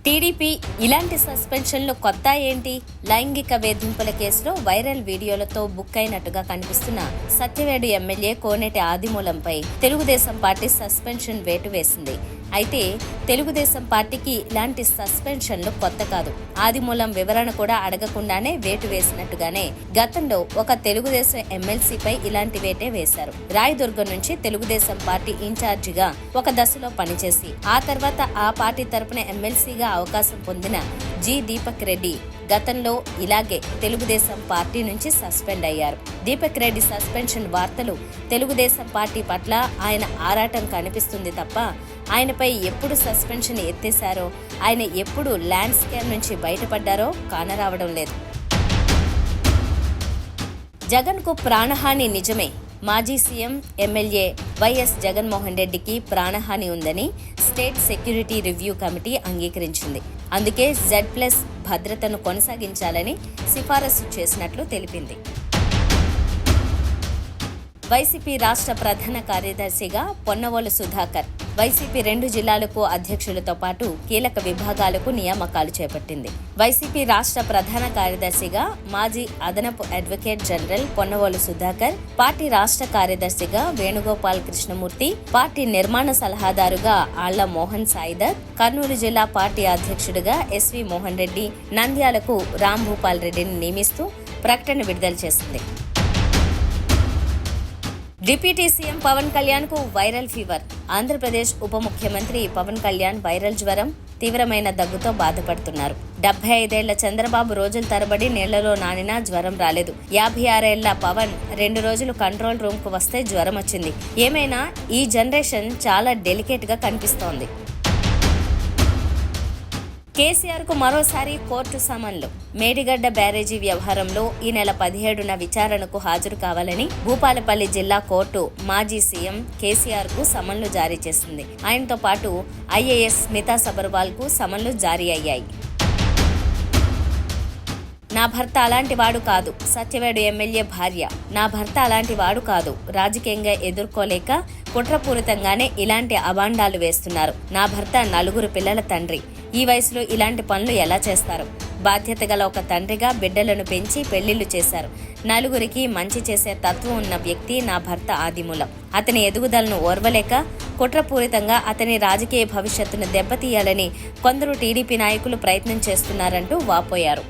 TDP ఇలాంటి సస్పెన్షన్లు కొత్త ఏంటి? లైంగిక వేధింపుల కేసులో వైరల్ వీడియోలతో బుక్ అయినట్టుగా కనిపిస్తున్న సత్యవేడు ఎమ్మెల్యే కోనేటి ఆదిమూలంపై తెలుగుదేశం పార్టీ సస్పెన్షన్ వేటు వేసింది. అయితే తెలుగుదేశం పార్టీకి ఇలాంటి సస్పెన్షన్లు కొత్త కాదు. ఆదిమూలం వివరణ కూడా అడగకుండానే వేటు వేసినట్టుగానే గతంలో ఒక తెలుగుదేశం ఎమ్మెల్సీపై ఇలాంటి వేటే వేశారు. రాయదుర్గం నుంచి తెలుగుదేశం పార్టీ ఇన్ఛార్జిగా ఒక దశలో పనిచేసి ఆ తర్వాత ఆ పార్టీ తరపున ఎమ్మెల్సీగా అవకాశం పొందిన జి దీపక్ రెడ్డి గతంలో ఇలాగే తెలుగుదేశం పార్టీ నుంచి సస్పెండ్ అయ్యారు. దీపక్ రెడ్డి సస్పెన్షన్ వార్తలు తెలుగుదేశం పార్టీ పట్ల ఆయన ఆరాటం కనిపిస్తుంది తప్ప ఆయనపై ఎప్పుడు సస్పెన్షన్ ఎత్తేశారో, ఆయన ఎప్పుడు ల్యాండ్ స్కామ్ నుంచి బయటపడ్డారో కానరావడం లేదు. జగన్కు ప్రాణహాని నిజమే. మాజీ సీఎం ఎమ్మెల్యే వైఎస్ జగన్మోహన్ రెడ్డికి ప్రాణహాని ఉందని స్టేట్ సెక్యూరిటీ రివ్యూ కమిటీ అంగీకరించింది. అందుకే Z+ భద్రతను కొనసాగించాలని సిఫారసు చేసినట్లు తెలిపింది. వైసీపీ రాష్ట్ర ప్రధాన కార్యదర్శిగా పొన్నవోలు సుధాకర్ వైసీపీ 2 జిల్లాలకు అధ్యక్షులతో పాటు కీలక విభాగాలకు నియామకాలు చేపట్టింది. వైసీపీ రాష్ట్ర ప్రధాన కార్యదర్శిగా మాజీ అదనపు advocate general Ponnavolu Sudhakar, party రాష్ట్ర కార్యదర్శిగా వేణుగోపాల్ కృష్ణమూర్తి, పార్టీ నిర్మాణ సలహాదారుగా ఆళ్ల మోహన్ సాయిదర్, కర్నూలు జిల్లా పార్టీ అధ్యక్షుడిగా SV మోహన్ రెడ్డి, నంద్యాలకు రాంభూపాల్ రెడ్డిని నియమిస్తూ ప్రకటన విడుదల చేసింది. డిప్యూటీ సీఎం పవన్ కళ్యాణ్ కు వైరల్ ఫీవర్. ఆంధ్రప్రదేశ్ ఉప ముఖ్యమంత్రి పవన్ కళ్యాణ్ వైరల్ జ్వరం, తీవ్రమైన దగ్గుతో బాధపడుతున్నారు. 75 ఏళ్ల చంద్రబాబు రోజుల తరబడి నీళ్లలో నానినా జ్వరం రాలేదు. 56 ఏళ్ల పవన్ 2 రోజులు కంట్రోల్ రూమ్ కు వస్తే జ్వరం వచ్చింది. ఏమైనా ఈ జనరేషన్ చాలా డెలికేట్ గా కనిపిస్తోంది. కేసీఆర్ కు మరోసారి కోర్టు సమన్లు. మేడిగడ్డ బ్యారేజీ వ్యవహారంలో ఈ నెల 17న విచారణకు హాజరు కావాలని భూపాలపల్లి జిల్లా కోర్టు మాజీ సీఎం కేసీఆర్ కు సమన్లు జారీ చేసింది. ఆయనతో పాటు IAS స్మితా సబర్వాల్ కు సమన్లు జారీ అయ్యాయి. నా భర్త అలాంటి వాడు కాదు. సత్యవేడు ఎమ్మెల్యే భార్య. నా భర్త అలాంటి వాడు కాదు. రాజకీయంగా ఎదుర్కోలేక కుట్రపూరితంగానే ఇలాంటి అబాండాలు వేస్తున్నారు. నా భర్త 4 పిల్లల తండ్రి. ఈ వయసులో ఇలాంటి పనులు ఎలా చేస్తారు? బాధ్యత గల ఒక తండ్రిగా బిడ్డలను పెంచి పెళ్లిళ్లు చేశారు. 4కి మంచి చేసే తత్వం ఉన్న వ్యక్తి నా భర్త ఆదిమూలం. అతని ఎదుగుదలను ఓర్వలేక కుట్రపూరితంగా అతని రాజకీయ భవిష్యత్తును దెబ్బతీయాలని కొందరు టీడీపీ నాయకులు ప్రయత్నం చేస్తున్నారంటూ వాపోయారు.